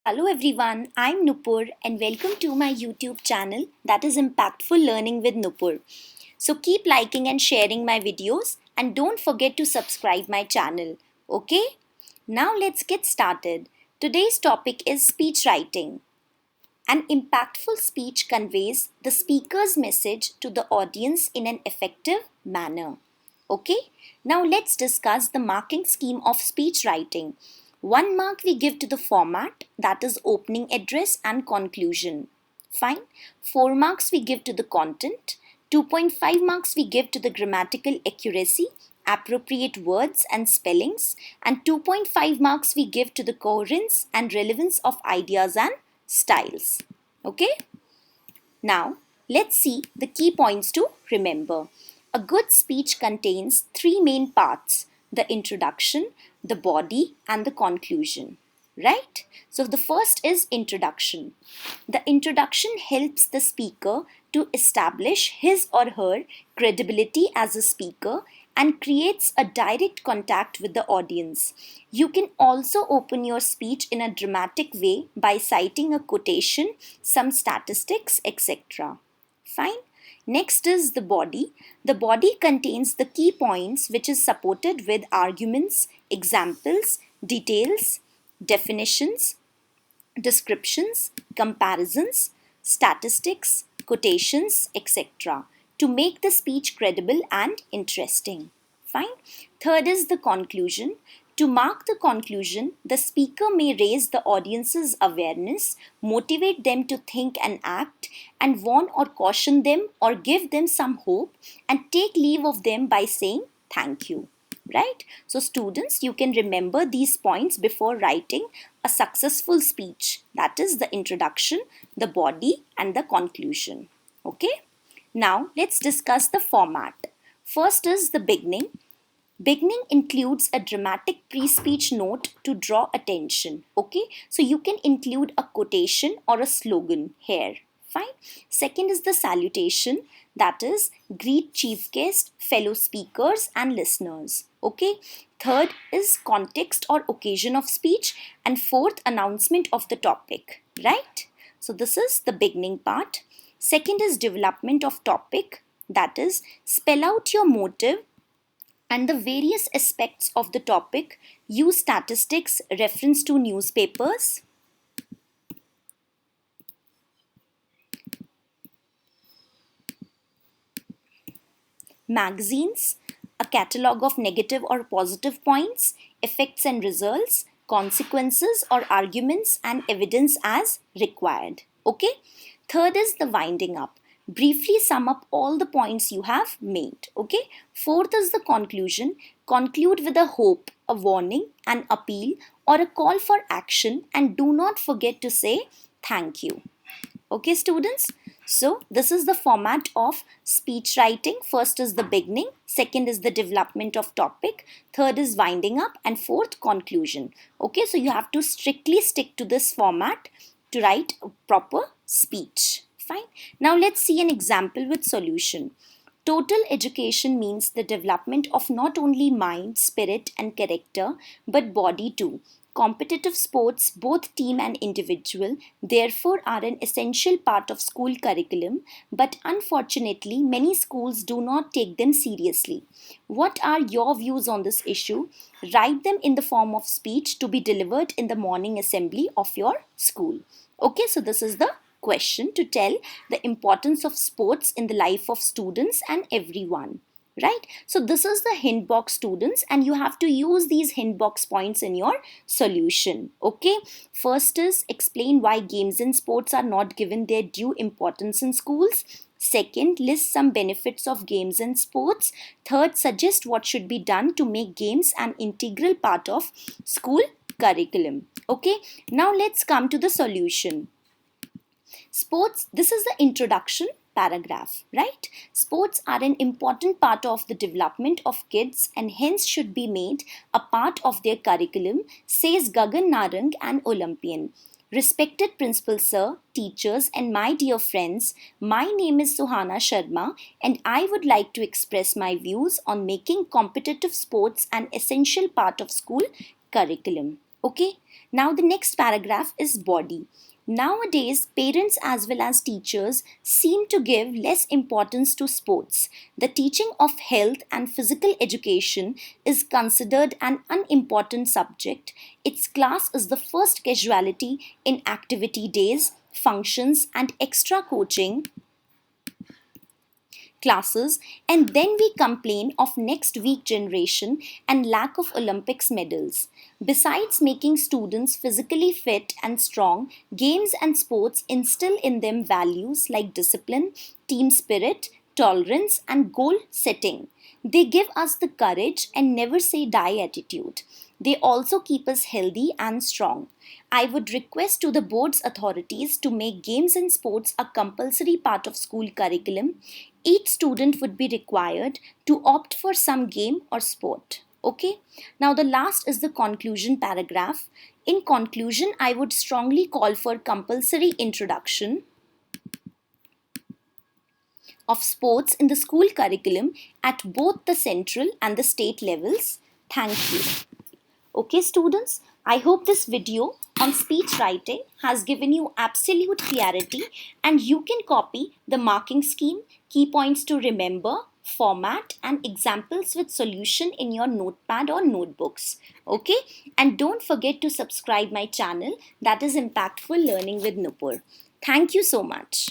Hello everyone, I'm Nupur and welcome to my YouTube channel that is Impactful Learning with Nupur. So keep liking and sharing my videos and don't forget to subscribe my channel. Okay? Now let's get started. Today's topic is speech writing. An impactful speech conveys the speaker's message to the audience in an effective manner. Okay, now let's discuss the marking scheme of speech writing. 1 mark we give to the format, that is opening address and conclusion. Fine. 4 marks we give to the content. 2.5 marks we give to the grammatical accuracy, appropriate words and spellings, and 2.5 marks we give to the coherence and relevance of ideas and styles. Okay? Now, let's see the key points to remember. A good speech contains 3 main parts: the introduction, the body, and the conclusion. Right? So, the first is introduction. The introduction helps the speaker to establish his or her credibility as a speaker and creates a direct contact with the audience. You can also open your speech in a dramatic way by citing a quotation, some statistics, etc. Fine. Next is the body. The body contains the key points which is supported with arguments, examples, details, definitions, descriptions, comparisons, statistics, quotations, etc. to make the speech credible and interesting. Fine. Third is the conclusion. To mark the conclusion, the speaker may raise the audience's awareness, motivate them to think and act, and warn or caution them or give them some hope and take leave of them by saying thank you. Right? So students, you can remember these points before writing a successful speech. That is the introduction, the body, and the conclusion. Okay? Now let's discuss the format. First is the beginning. Beginning includes a dramatic pre-speech note to draw attention. Okay, so you can include a quotation or a slogan here. Fine. Second is the salutation, that is greet chief guest, fellow speakers and listeners. Okay. Third is context or occasion of speech, and fourth, announcement of the topic. Right. So this is the beginning part. Second is development of topic, that is spell out your motive and the various aspects of the topic. Use statistics, reference to newspapers, magazines, a catalogue of negative or positive points, effects and results, consequences or arguments and evidence as required. Okay. Third is the winding up. Briefly sum up all the points you have made. Okay. Fourth is the conclusion. Conclude with a hope, a warning, an appeal, or a call for action, and do not forget to say thank you. Okay, students? So, this is the format of speech writing. First is the beginning, second is the development of topic, third is winding up, and fourth, conclusion. Okay, so you have to strictly stick to this format to write a proper speech. Fine. Now, let's see an example with solution. Total education means the development of not only mind, spirit, and character, but body too. Competitive sports, both team and individual, therefore are an essential part of school curriculum, but unfortunately, many schools do not take them seriously. What are your views on this issue? Write them in the form of speech to be delivered in the morning assembly of your school. Okay, so this is the question to tell the importance of sports in the life of students and everyone. Right? So this is the hint box, students, and you have to use these hint box points in your solution. Okay. First is explain why games and sports are not given their due importance in schools. Second, list some benefits of games and sports. Third, suggest what should be done to make games an integral part of school curriculum. Okay. Now let's come to the solution. Sports, this is the introduction paragraph, right? Sports are an important part of the development of kids and hence should be made a part of their curriculum, says Gagan Narang, an Olympian. Respected Principal Sir, teachers and my dear friends, my name is Suhana Sharma and I would like to express my views on making competitive sports an essential part of school curriculum. Okay, Now the next paragraph is body. Nowadays, parents as well as teachers seem to give less importance to sports. The teaching of health and physical education is considered an unimportant subject. Its class is the first casualty in activity days, functions, and extra coaching classes, and then we complain of next week generation and lack of Olympics medals. Besides making students physically fit and strong, games and sports instill in them values like discipline, team spirit, tolerance, and goal setting. They give us the courage and never say die attitude. They also keep us healthy and strong. I would request to the board's authorities to make games and sports a compulsory part of school curriculum. Each student would be required to opt for some game or sport. Okay, now the last is the conclusion paragraph. In conclusion, I would strongly call for compulsory introduction of sports in the school curriculum at both the central and the state levels. Thank you. Okay students, I hope this video on speech writing has given you absolute clarity and you can copy the marking scheme, key points to remember, format and examples with solution in your notepad or notebooks. Okay, and don't forget to subscribe my channel, that is Impactful Learning with Nupur. Thank you so much.